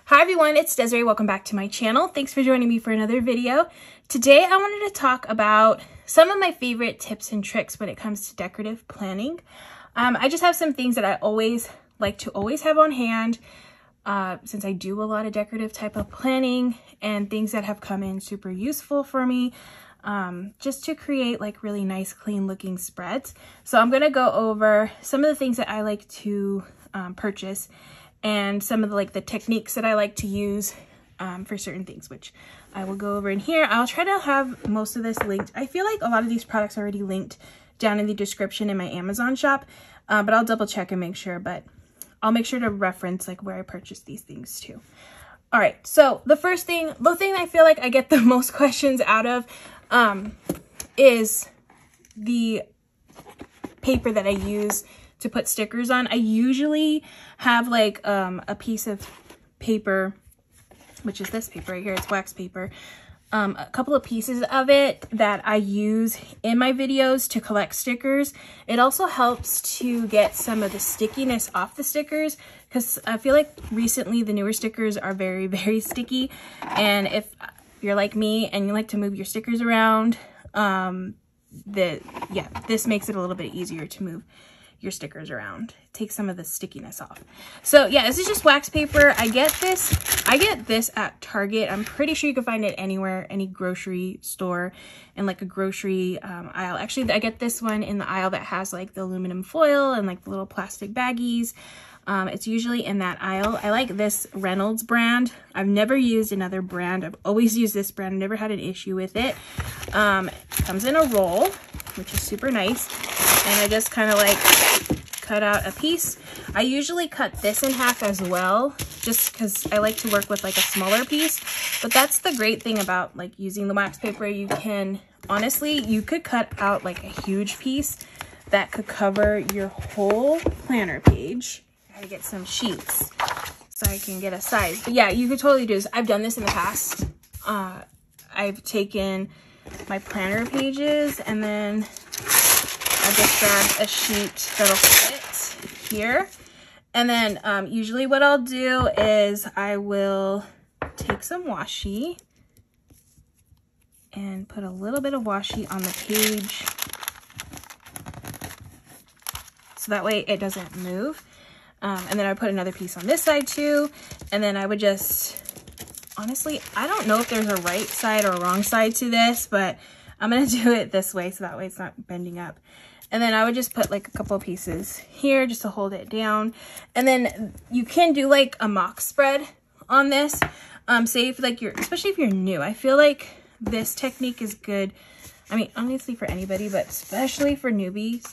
Hi everyone, it's Desiree. Welcome back to my channel. Thanks for joining me for another video. Today I wanted to talk about some of my favorite tips and tricks when it comes to decorative planning. I just have some things that I always like to have on hand since I do a lot of decorative type of planning, and things that have come in super useful for me just to create like really nice clean looking spreads. So I'm going to go over some of the things that I like to purchase and some of the techniques that I like to use for certain things, which I will go over in here. I'll try to have most of this linked. I feel like a lot of these products are already linked down in the description in my Amazon shop, but I'll double check and make sure, but I'll make sure to reference like where I purchased these things too. All right, so the thing I feel like I get the most questions out of is the paper that I use to put stickers on. I usually have like a piece of paper, which is this paper right here. It's wax paper. A couple of pieces of it that I use in my videos to collect stickers. It also helps to get some of the stickiness off the stickers, because I feel like recently the newer stickers are very, very sticky. And if you're like me and you like to move your stickers around, this makes it a little bit easier to move your stickers around. Take some of the stickiness off. So yeah, this is just wax paper. I get this at Target. I'm pretty sure you can find it anywhere, any grocery store, in like a grocery aisle. Actually, I get this one in the aisle that has like the aluminum foil and like the little plastic baggies. It's usually in that aisle. I like this Reynolds brand. I've never used another brand. I've always used this brand. I've never had an issue with it. It comes in a roll, which is super nice. And I just kind of like cut out a piece. I usually cut this in half as well, just because I like to work with like a smaller piece. But that's the great thing about like using the wax paper. You can, honestly, you could cut out like a huge piece that could cover your whole planner page. I gotta get some sheets so I can get a size. But yeah, you could totally do this. I've done this in the past. I've taken my planner pages and then I just grabbed a sheet that'll fit here. And then usually what I'll do is I will take some washi and put a little bit of washi on the page, so that way it doesn't move. And then I put another piece on this side too. And then I would just, honestly, I don't know if there's a right side or a wrong side to this, but I'm gonna do it this way so that way it's not bending up. And then I would just put like a couple of pieces here just to hold it down. And then you can do like a mock spread on this. Say if like especially if you're new, I feel like this technique is good. I mean, honestly for anybody, but especially for newbies.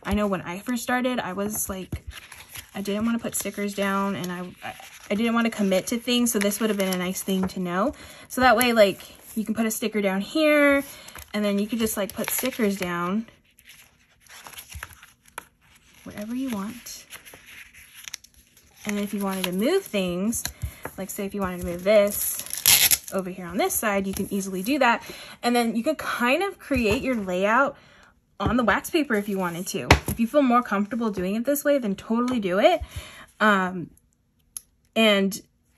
I know when I first started, I was like, I didn't want to put stickers down, and I didn't want to commit to things. So this would have been a nice thing to know. So that way, like, you can put a sticker down here, and then you could just like put stickers down wherever you want. And then if you wanted to move things, like say if you wanted to move this over here on this side, you can easily do that. And then you could kind of create your layout on the wax paper if you wanted to. If you feel more comfortable doing it this way, then totally do it. And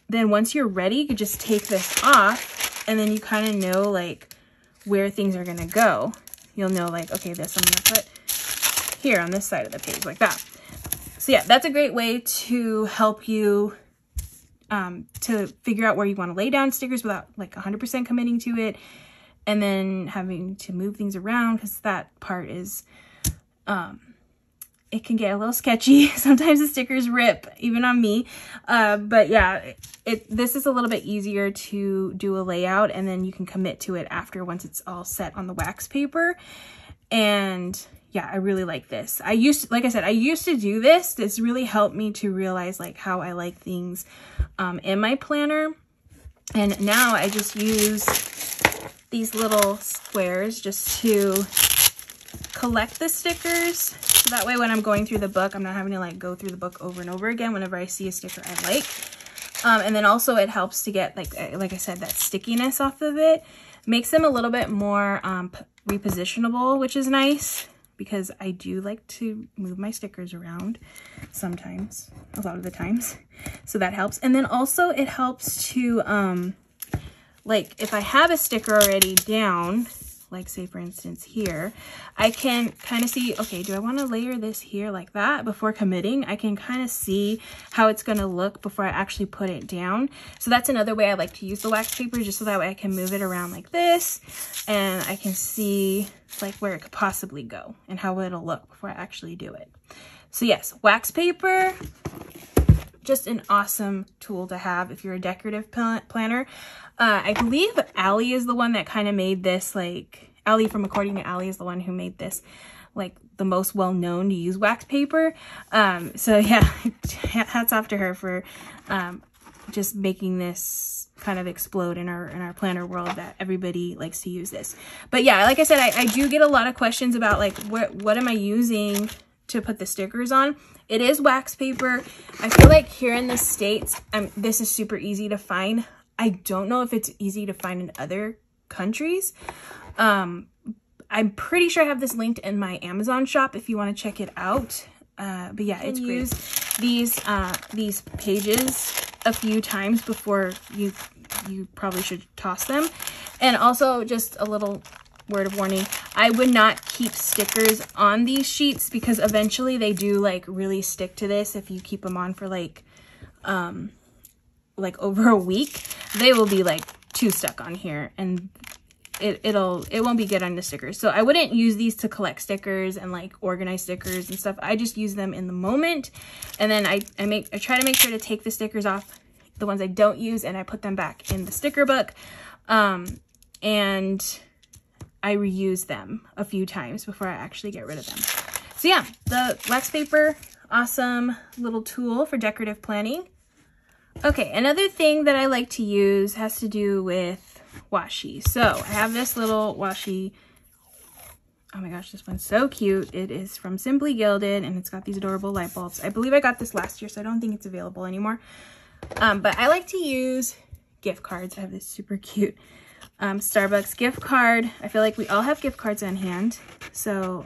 then once you're ready, you just take this off, and then you kind of know like where things are gonna go. You'll know like, okay, this I'm gonna put here on this side of the page, like that. So yeah, that's a great way to help you to figure out where you want to lay down stickers without like 100% committing to it, and then having to move things around, because that part is, it can get a little sketchy. Sometimes the stickers rip, even on me. But yeah, this is a little bit easier to do a layout, and then you can commit to it after once it's all set on the wax paper. And yeah, I really like this. Like I said, I used to do this. This really helped me to realize like how I like things in my planner. And now I just use these little squares just to collect the stickers. So that way when I'm going through the book, I'm not having to like go through the book over and over again whenever I see a sticker I like. And then also it helps to get like I said, that stickiness off of it. Makes them a little bit more repositionable, which is nice. because I do like to move my stickers around sometimes, a lot of the times. So that helps. And then also it helps to, like if I have a sticker already down, like say for instance here, I can kind of see, okay, do I want to layer this here like that before committing? I can kind of see how it's going to look before I actually put it down. So that's another way I like to use the wax paper, just so that way I can move it around like this and I can see like where it could possibly go and how it'll look before I actually do it. So yes, wax paper, just an awesome tool to have if you're a decorative planner. I believe Allie is the one that kind of made this, like Allie from According to Allie is the one who made this like the most well-known to use wax paper. So yeah, hats off to her for just making this kind of explode in our planner world, that everybody likes to use this. But yeah, like I said, I do get a lot of questions about like what am I using to put the stickers on. It is wax paper. I feel like here in the States, this is super easy to find. I don't know if it's easy to find in other countries. I'm pretty sure I have this linked in my Amazon shop if you want to check it out. But yeah, it's great. Use these pages a few times before you probably should toss them. And also just a little word of warning, I would not keep stickers on these sheets because eventually they do like really stick to this. If you keep them on for like over a week, they will be like too stuck on here and it won't be good on the stickers. So I wouldn't use these to collect stickers and like organize stickers and stuff. I just use them in the moment, and then I try to make sure to take the stickers off, the ones I don't use, and I put them back in the sticker book. And I reuse them a few times before I actually get rid of them. So yeah, the wax paper, awesome little tool for decorative planning. Okay, another thing that I like to use has to do with washi. So I have this little washi. Oh my gosh, this one's so cute. It is from Simply Gilded and it's got these adorable light bulbs. I believe I got this last year, so I don't think it's available anymore. But I like to use gift cards. I have this super cute Starbucks gift card. I feel like we all have gift cards on hand, so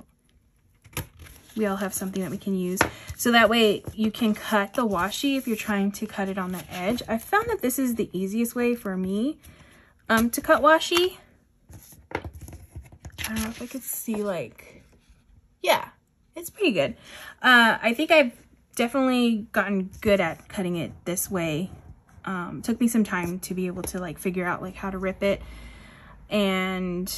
we all have something that we can use. So that way you can cut the washi if you're trying to cut it on the edge. I found that this is the easiest way for me to cut washi. I don't know if I could see, like, yeah, it's pretty good. I think I've definitely gotten good at cutting it this way. Took me some time to be able to like figure out like how to rip it, and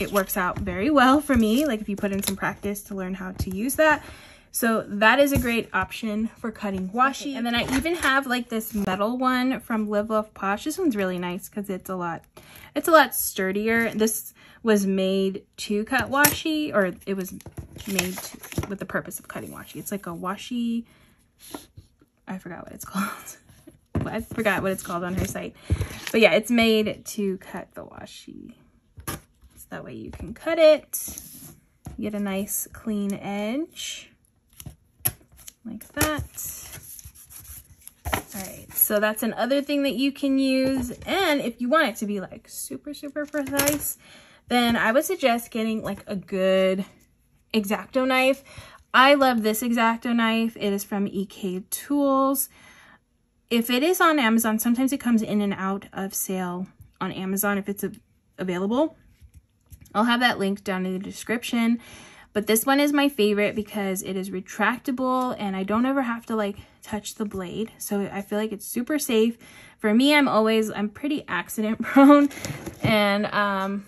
it works out very well for me, like if you put in some practice to learn how to use that. So that is a great option for cutting washi. Okay. And then I even have like this metal one from Live Love Posh. This one's really nice because it's a lot sturdier. This was made to cut washi, or it was made with the purpose of cutting washi. It's like a washi, I forgot what it's called. I forgot what it's called on her site. But yeah, it's made to cut the washi. So that way you can cut it, get a nice clean edge like that. All right, so that's another thing that you can use. And if you want it to be like super, super precise, then I would suggest getting like a good X-Acto knife. I love this X-Acto knife. It is from EK Tools. If it is on Amazon, sometimes it comes in and out of sale on Amazon if it's available. I'll have that link down in the description. But this one is my favorite because it is retractable and I don't ever have to like touch the blade. So I feel like it's super safe. For me, I'm pretty accident prone, and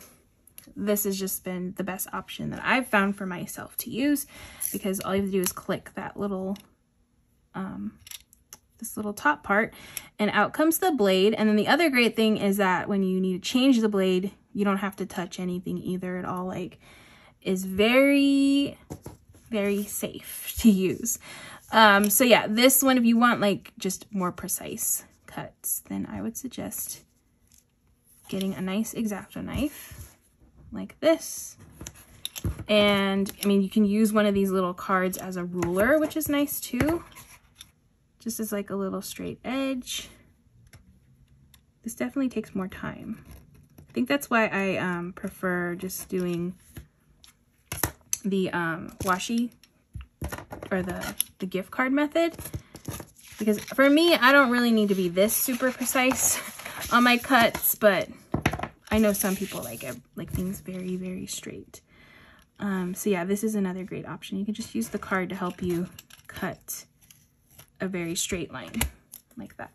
this has just been the best option that I've found for myself to use, because all you have to do is click that little this little top part and out comes the blade. And then the other great thing is that when you need to change the blade, you don't have to touch anything either. It all like is very, very safe to use. So yeah, this one, if you want like just more precise cuts, then I would suggest getting a nice X-Acto knife like this. And I mean, you can use one of these little cards as a ruler, which is nice too. Just as like a little straight edge. This definitely takes more time. I think that's why I prefer just doing the washi or the gift card method, because for me, I don't really need to be this super precise on my cuts, but I know some people like things very, very straight. So yeah, this is another great option. You can just use the card to help you cut a very straight line like that.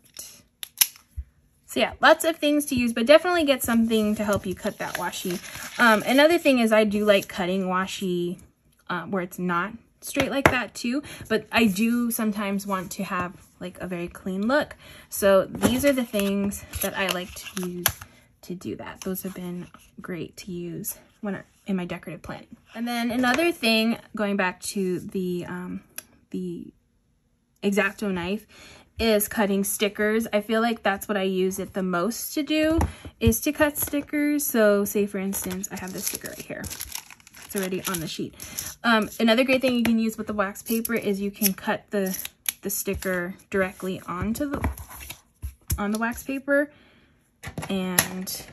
So yeah, lots of things to use, but definitely get something to help you cut that washi. Another thing is I do like cutting washi where it's not straight like that too, but I do sometimes want to have like a very clean look. So these are the things that I like to use to do that. Those have been great to use when in my decorative planning. And then another thing, going back to the X-Acto knife, is cutting stickers. I feel like that's what I use it the most to do, is to cut stickers. So say for instance, I have this sticker right here. It's already on the sheet. Another great thing you can use with the wax paper is you can cut the sticker directly on the wax paper. And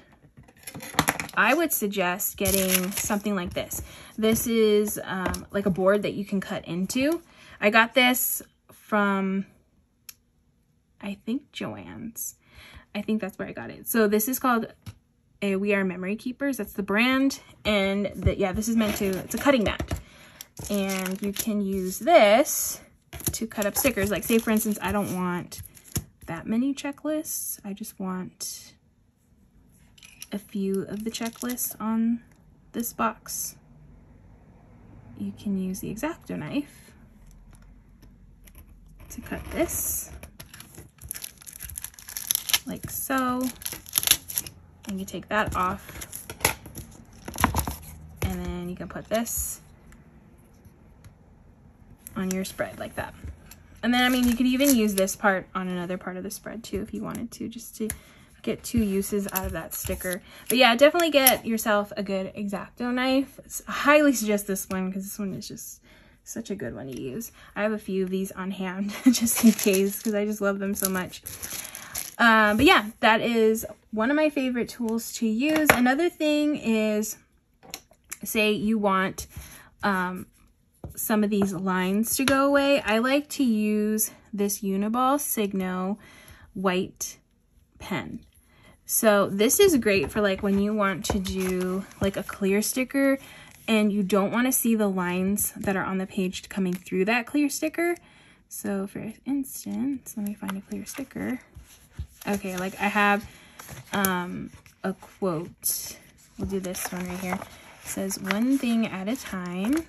I would suggest getting something like this. This is like a board that you can cut into. I got this from, I think, Joann's. I think that's where I got it. So this is called We Are Memory Keepers. That's the brand. And yeah, this is meant to, it's a cutting mat. And you can use this to cut up stickers. Like say for instance, I don't want that many checklists. I just want a few of the checklists on this box. You can use the X-Acto knife to cut this, like so, and you take that off, and then you can put this on your spread like that. And then, I mean, you could even use this part on another part of the spread too if you wanted to, just to get 2 uses out of that sticker. But yeah, definitely get yourself a good X-Acto knife. I highly suggest this one because this one is just such a good one to use. I have a few of these on hand just in case, because I just love them so much. But yeah, that is one of my favorite tools to use. Another thing is, say you want some of these lines to go away. I like to use this Uniball Signo white pen. So this is great for like when you want to do like a clear sticker and you don't want to see the lines that are on the page coming through that clear sticker. So for instance, let me find a clear sticker. Okay, like I have a quote. We'll do this one right here. It says, "One thing at a time."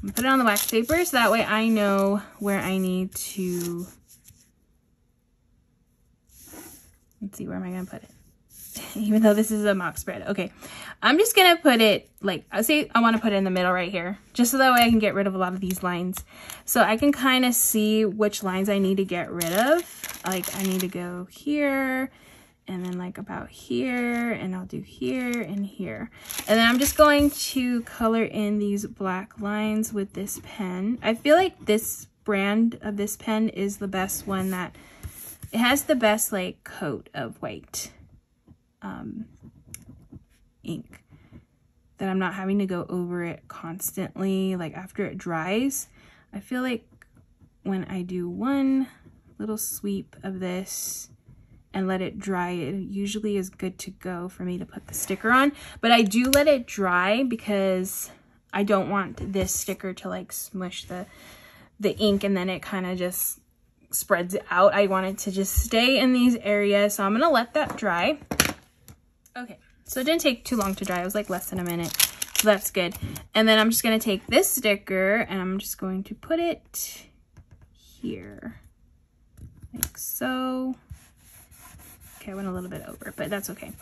Put it on the wax paper so that way I know where I need to, let's see, where am I gonna put it? Even though this is a mock spread. Okay, I'm just gonna put it like, I say I want to put it in the middle right here, just so that way I can get rid of a lot of these lines. So I can kind of see which lines I need to get rid of. Like I need to go here, and then like about here, and I'll do here and here. And then I'm just going to color in these black lines with this pen. I feel like this brand of this pen is the best one, that it has the best like coat of white ink, that I'm not having to go over it constantly like after it dries. I feel like when I do one little sweep of this and let it dry, it usually is good to go for me to put the sticker on. But I do let it dry because I don't want this sticker to like smush the ink and then it kind of just spreads out. I want it to just stay in these areas. So I'm gonna let that dry. Okay, so it didn't take too long to dry. It was like less than a minute. So that's good. And then I'm just gonna take this sticker and I'm just going to put it here, like so. Okay, I went a little bit over, but that's okay.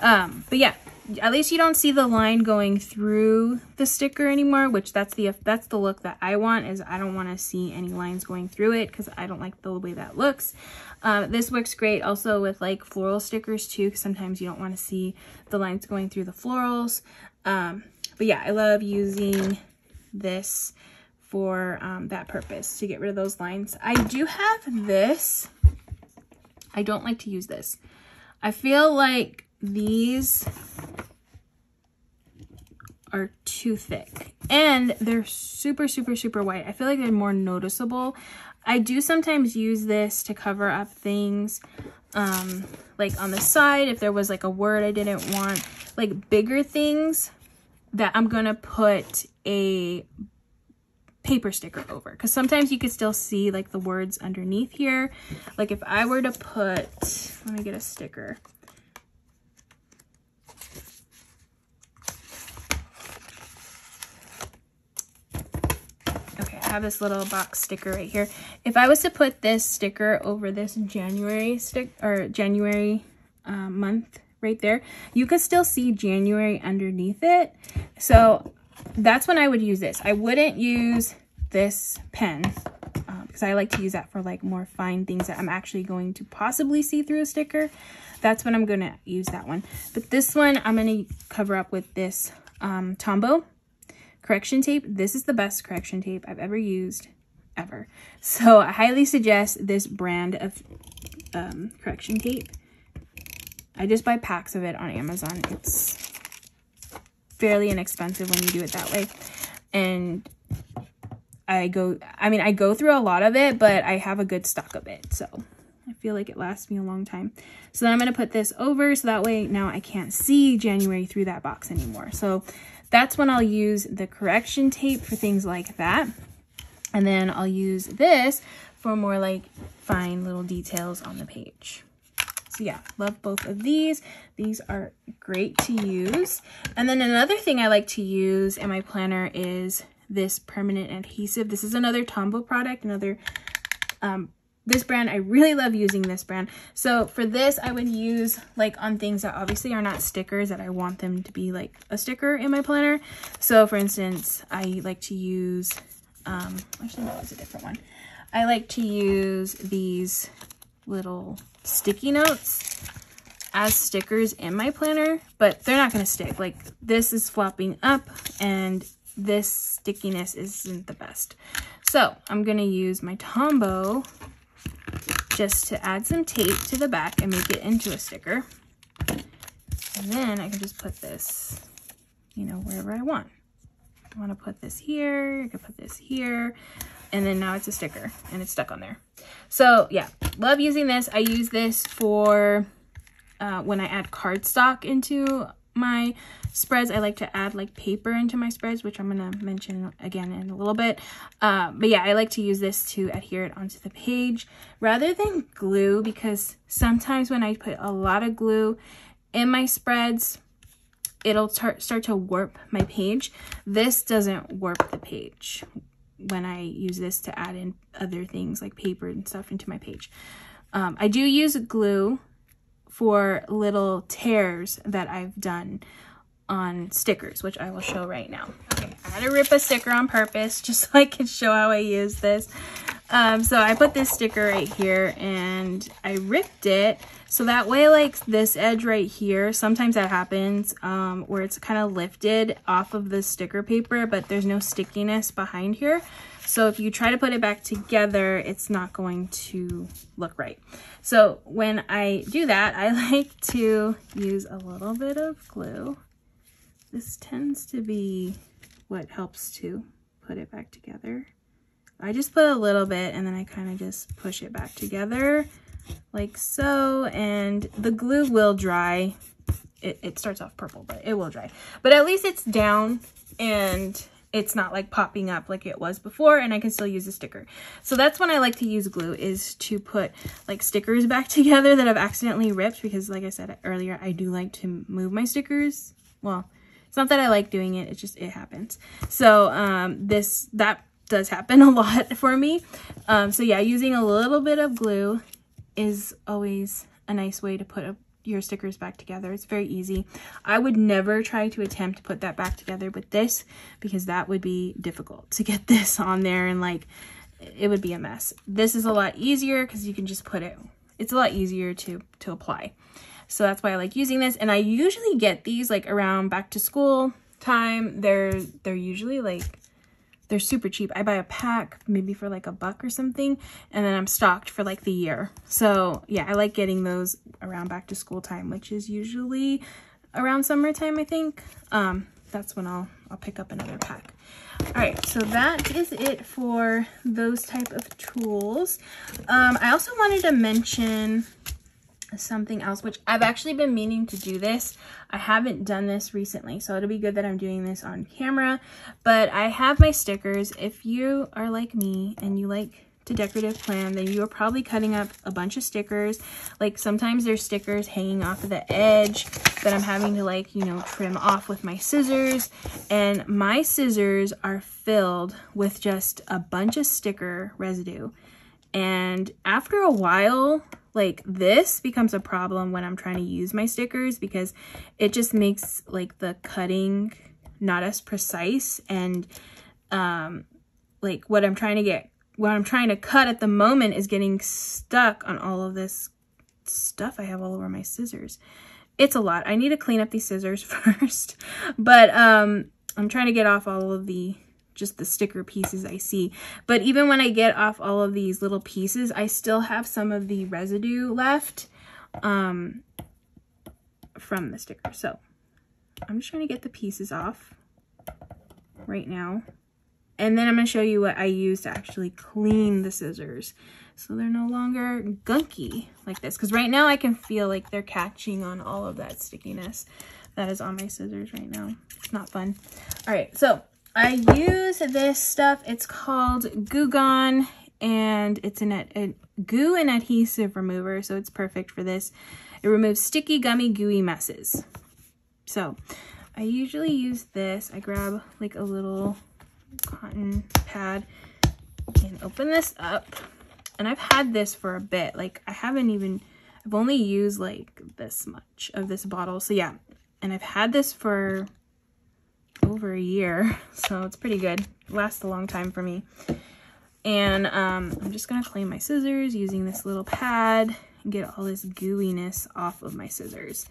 But yeah, at least you don't see the line going through the sticker anymore, which that's the look that I want, is I don't want to see any lines going through it because I don't like the way that looks. This works great also with like floral stickers too, because sometimes you don't want to see the lines going through the florals. But yeah, I love using this for that purpose, to get rid of those lines. I do have this. I don't like to use this. I feel like these are too thick and they're super, super, super white. I feel like they're more noticeable. I do sometimes use this to cover up things, like on the side, if there was like a word I didn't want, like bigger things that I'm gonna put a paper sticker over, because sometimes you could still see like the words underneath here. Like if I were to put, let me get a sticker. Okay, I have this little box sticker right here. If I was to put this sticker over this January month right there, you could still see January underneath it. So that's when I would use this. I wouldn't use this pen because I like to use that for like more fine things that I'm actually going to possibly see through a sticker. That's when I'm going to use that one. But this one I'm going to cover up with this Tombow correction tape. This is the best correction tape I've ever used, ever. So I highly suggest this brand of correction tape. I just buy packs of it on Amazon. It's fairly inexpensive when you do it that way. And I go through a lot of it, but I have a good stock of it. So I feel like it lasts me a long time. So then I'm going to put this over so that way now I can't see January through that box anymore. So that's when I'll use the correction tape for things like that. And then I'll use this for more like fine little details on the page. So yeah, love both of these. These are great to use. And then another thing I like to use in my planner is this permanent adhesive. This is another Tombow product, this brand. I really love using this brand. So for this, I would use like on things that obviously are not stickers that I want them to be like a sticker in my planner. So for instance, I like to use, actually no, it's a different one. I like to use these little sticky notes as stickers in my planner, but they're not going to stick. Like this is flopping up and this stickiness isn't the best. So I'm going to use my Tombow just to add some tape to the back and make it into a sticker. And then I can just put this, you know, wherever I want. I want to put this here, I could put this here, and then now it's a sticker and it's stuck on there. So yeah, love using this. I use this for when I add cardstock into my spreads. I like to add like paper into my spreads, which I'm going to mention again in a little bit. But yeah, I like to use this to adhere it onto the page rather than glue, because sometimes when I put a lot of glue in my spreads, it'll start to warp my page. This doesn't warp the page when I use this to add in other things like paper and stuff into my page. I do use glue for little tears that I've done on stickers, which I will show right now. Okay, I had to rip a sticker on purpose just so I could show how I use this. So I put this sticker right here and I ripped it so that way, like this edge right here, sometimes that happens where it's kind of lifted off of the sticker paper, but there's no stickiness behind here. So if you try to put it back together, it's not going to look right. So when I do that, I like to use a little bit of glue. This tends to be what helps to put it back together. I just put a little bit and then I kind of just push it back together like so, and the glue will dry. It starts off purple, but it will dry. But at least it's down and it's not like popping up like it was before, and I can still use a sticker. So that's when I like to use glue, is to put like stickers back together that I've accidentally ripped, because like I said earlier, I do like to move my stickers. Well, it's not that I like doing it, it's just it happens. So that does happen a lot for me. So yeah, using a little bit of glue is always a nice way to put your stickers back together. It's very easy. I would never try to attempt to put that back together with this, because that would be difficult to get this on there, and like it would be a mess. This is a lot easier because you can just put it, it's a lot easier to apply. So that's why I like using this. And I usually get these like around back to school time. They're usually like they're super cheap. I buy a pack maybe for like $1 or something, and then I'm stocked for like the year. So yeah, I like getting those around back to school time, which is usually around summertime, I think. That's when I'll pick up another pack. All right, so that is it for those type of tools. I also wanted to mention something else, which I've actually been meaning to do this. I haven't done this recently, so it'll be good that I'm doing this on camera. But I have my stickers. If you are like me and you like to decorative plan, then you are probably cutting up a bunch of stickers. Like sometimes there's stickers hanging off of the edge that I'm having to, like, you know, trim off with my scissors. And my scissors are filled with just a bunch of sticker residue. And after a while, like, this becomes a problem when I'm trying to use my stickers, because it just makes like the cutting not as precise, and like what I'm trying to cut at the moment is getting stuck on all of this stuff I have all over my scissors. It's a lot. I need to clean up these scissors first, but I'm trying to get off all of just the sticker pieces I see. But even when I get off all of these little pieces, I still have some of the residue left from the sticker. So I'm just trying to get the pieces off right now. And then I'm going to show you what I use to actually clean the scissors, so they're no longer gunky like this. Because right now I can feel like they're catching on all of that stickiness that is on my scissors right now. It's not fun. All right, so I use this stuff. It's called Goo Gone, and it's a goo and adhesive remover, so it's perfect for this. It removes sticky, gummy, gooey messes. So I usually use this. I grab like a little cotton pad and open this up. And I've had this for a bit. Like, I've only used like this much of this bottle. So yeah, and I've had this for over a year, so it's pretty good. It lasts a long time for me. And I'm just gonna clean my scissors using this little pad and get all this gooiness off of my scissors.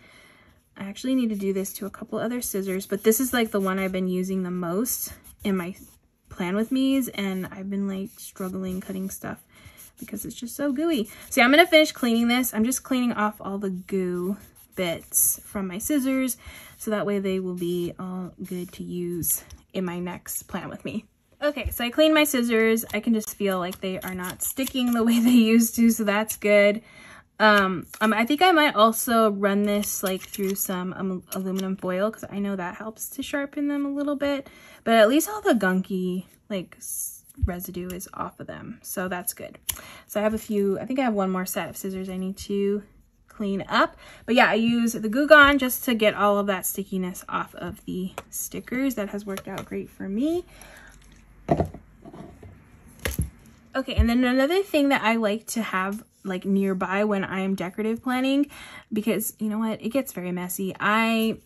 I actually need to do this to a couple other scissors, but this is like the one I've been using the most in my plan with me's, and I've been like struggling cutting stuff because it's just so gooey. So yeah, I'm gonna finish cleaning this. I'm just cleaning off all the goo bits from my scissors, so that way they will be all good to use in my next plan with me. Okay, so I cleaned my scissors. I can just feel like they are not sticking the way they used to, so that's good. I think I might also run this like through some aluminum foil, because I know that helps to sharpen them a little bit, but at least all the gunky like residue is off of them, so that's good. So I think I have one more set of scissors I need to clean up. But yeah, I use the Goo Gone just to get all of that stickiness off of the stickers. That has worked out great for me. Okay, and then another thing that I like to have like nearby when I am decorative planning, because you know what, it gets very messy. I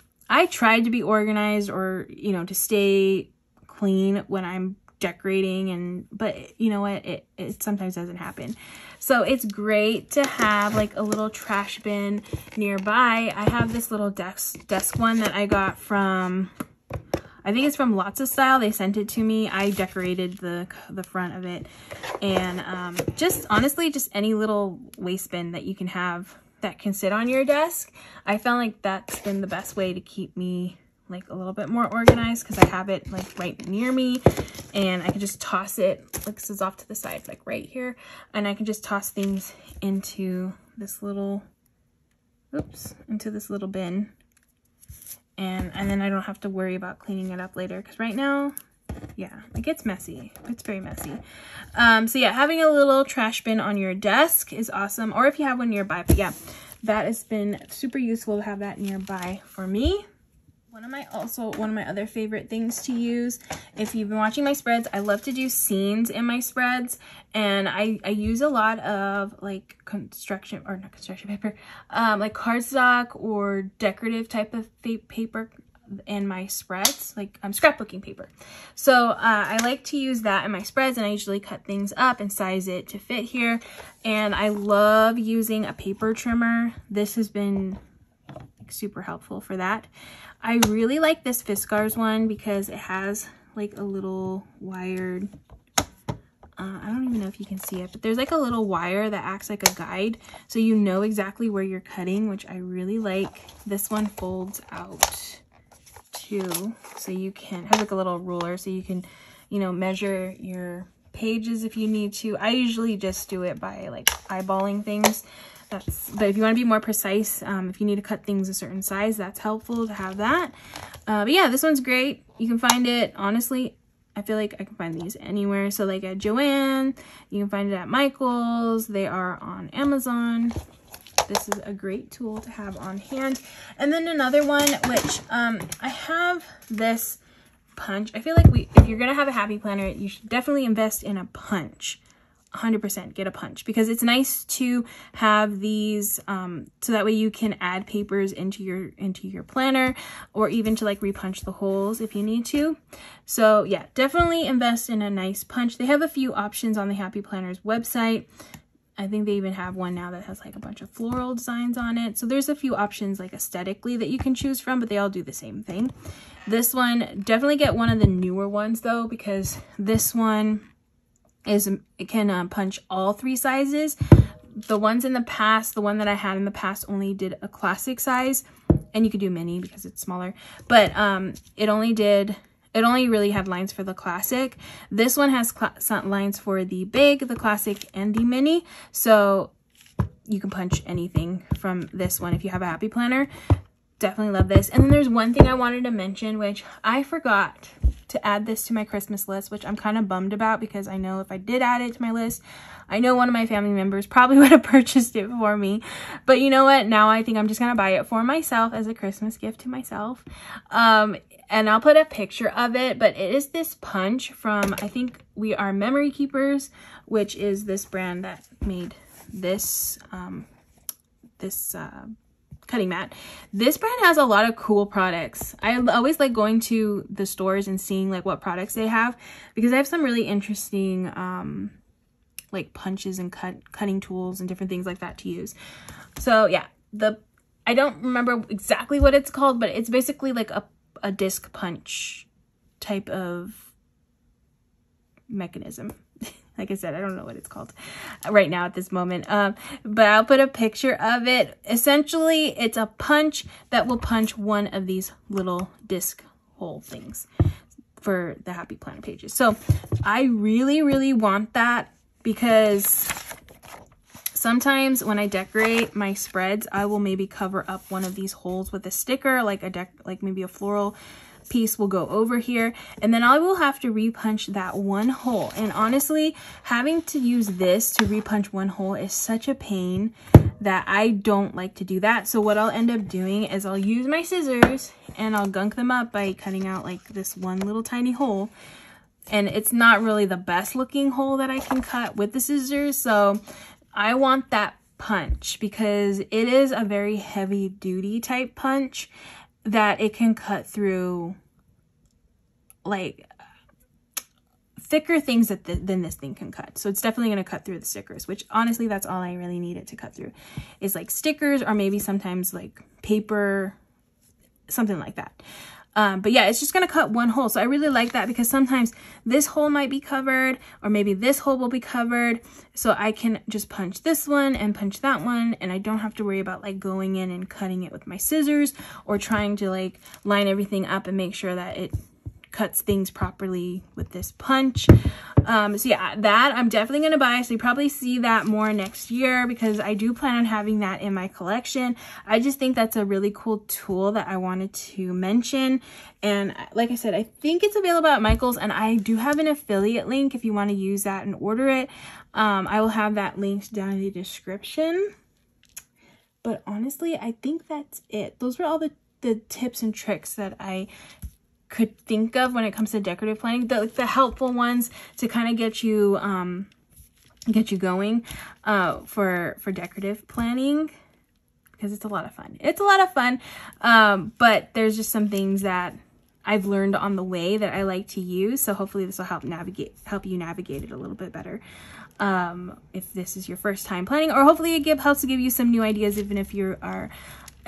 tried to be organized, or you know, to stay clean when I'm decorating, but you know what, it sometimes doesn't happen. So it's great to have like a little trash bin nearby. I have this little desk one that I got from, I think it's from Lots of Style. They sent it to me. I decorated the front of it, and just honestly, just any little waste bin that you can have that can sit on your desk. I found like that's been the best way to keep me like a little bit more organized, because I have it like right near me, and I can just toss it, like this is off to the side, like right here, and I can just toss things into this little, into this little bin, and then I don't have to worry about cleaning it up later, because right now, yeah, it gets messy. It's very messy. So yeah, having a little trash bin on your desk is awesome, or if you have one nearby. But yeah, that has been super useful to have that nearby for me. One of my other favorite things to use, if you've been watching my spreads, I love to do scenes in my spreads, and I use a lot of like not construction paper, like cardstock or decorative type of paper in my spreads, like scrapbooking paper. So I like to use that in my spreads, and I usually cut things up and size it to fit here. And I love using a paper trimmer. This has been like super helpful for that. I really like this Fiskars one because it has like a little wired, I don't even know if you can see it, but there's like a little wire that acts like a guide, so you know exactly where you're cutting, which I really like. This one folds out too, so you can have like a little ruler, so you can, you know, measure your pages if you need to. I usually just do it by like eyeballing things. But if you want to be more precise, if you need to cut things a certain size, that's helpful to have that. But yeah, this one's great. You can find it, honestly, I feel like I can find these anywhere. So like at Joann, you can find it at Michael's. They are on Amazon. This is a great tool to have on hand. And then another one, which I have this punch. I feel like if you're gonna have a happy planner, you should definitely invest in a punch. 100% get a punch, because it's nice to have these so that way you can add papers into your planner, or even to like repunch the holes if you need to. So yeah, definitely invest in a nice punch. They have a few options on the Happy Planners website. I think they even have one now that has like a bunch of floral designs on it. So there's a few options like aesthetically that you can choose from, but they all do the same thing. This one, definitely get one of the newer ones though, because this one it can punch all 3 sizes. The ones in the past, the one that I had in the past only did a classic size, and you could do mini because it's smaller, but it only really had lines for the classic. This one has lines for the big, the classic, and the mini, so you can punch anything from this one if you have a happy planner. Definitely love this. And then there's one thing I wanted to mention, which I forgot to add this to my Christmas list, which I'm kind of bummed about, because I know if I did add it to my list, I know one of my family members probably would have purchased it for me. But you know what? Now I think I'm just going to buy it for myself as a Christmas gift to myself. And I'll put a picture of it, but it is this punch from, I think We Are Memory Keepers, which is this brand that made this, cutting mat. This brand has a lot of cool products. I always like going to the stores and seeing like what products they have, because they have some really interesting like punches and cutting tools and different things like that to use. So yeah, I don't remember exactly what it's called, but it's basically like a disc punch type of mechanism. Like I said, I don't know what it's called right now at this moment, but I'll put a picture of it. Essentially, it's a punch that will punch one of these little disc hole things for the Happy Planner pages. So I really, really want that, because sometimes when I decorate my spreads, I will maybe cover up one of these holes with a sticker, like maybe a floral piece will go over here, and then I will have to repunch that one hole. And honestly, having to use this to repunch one hole is such a pain that I don't like to do that. So what I'll end up doing is I'll use my scissors and I'll gunk them up by cutting out like this one little tiny hole. And it's not really the best looking hole that I can cut with the scissors. So I want that punch, because it is a very heavy duty type punch that it can cut through like thicker things than this thing can cut. So it's definitely going to cut through the stickers, which honestly, that's all I really need it to cut through, is like stickers, or maybe sometimes like paper, something like that. But yeah, it's just going to cut one hole. So I really like that, because sometimes this hole might be covered, or maybe this hole will be covered. So I can just punch this one and punch that one, and I don't have to worry about like going in and cutting it with my scissors, or trying to like line everything up and make sure that it cuts things properly with this punch. So yeah, that I'm definitely going to buy. So you probably see that more next year, because I do plan on having that in my collection. I just think that's a really cool tool that I wanted to mention. And like I said, I think it's available at Michael's, and I do have an affiliate link if you want to use that and order it. I will have that linked down in the description. But honestly, I think that's it. Those were all the tips and tricks that I could think of when it comes to decorative planning, the helpful ones to kind of get you going for decorative planning, because it's a lot of fun. It's a lot of fun, but there's just some things that I've learned on the way that I like to use. So hopefully this will help you navigate it a little bit better. If this is your first time planning, or hopefully it helps to give you some new ideas, even if you are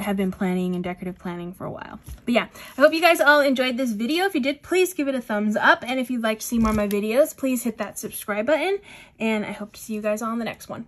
have been planning and decorative planning for a while. But yeah, I hope you guys all enjoyed this video. If you did, please give it a thumbs up. And if you'd like to see more of my videos, please hit that subscribe button. And I hope to see you guys all in the next one.